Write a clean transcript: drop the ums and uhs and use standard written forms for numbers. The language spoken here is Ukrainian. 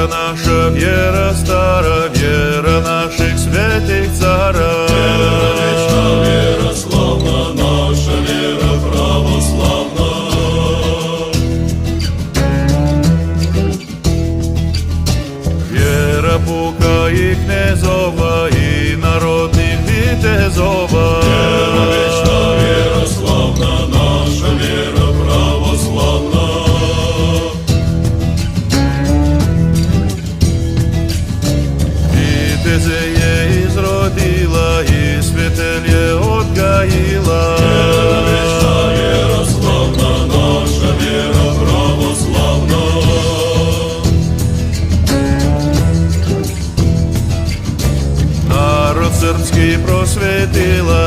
Вера наша, вера стара, вера наших святых царей. Вера вечна, вера славна, наша вера православна. Вера Бука і князова, і народних вітезова. Вера вечна, вера славна, наша вера православна. Вітезеє ізродила, і святельє отгаїла. Вера вечна, вера славна, наша вера православна. Народ сербський просвітила,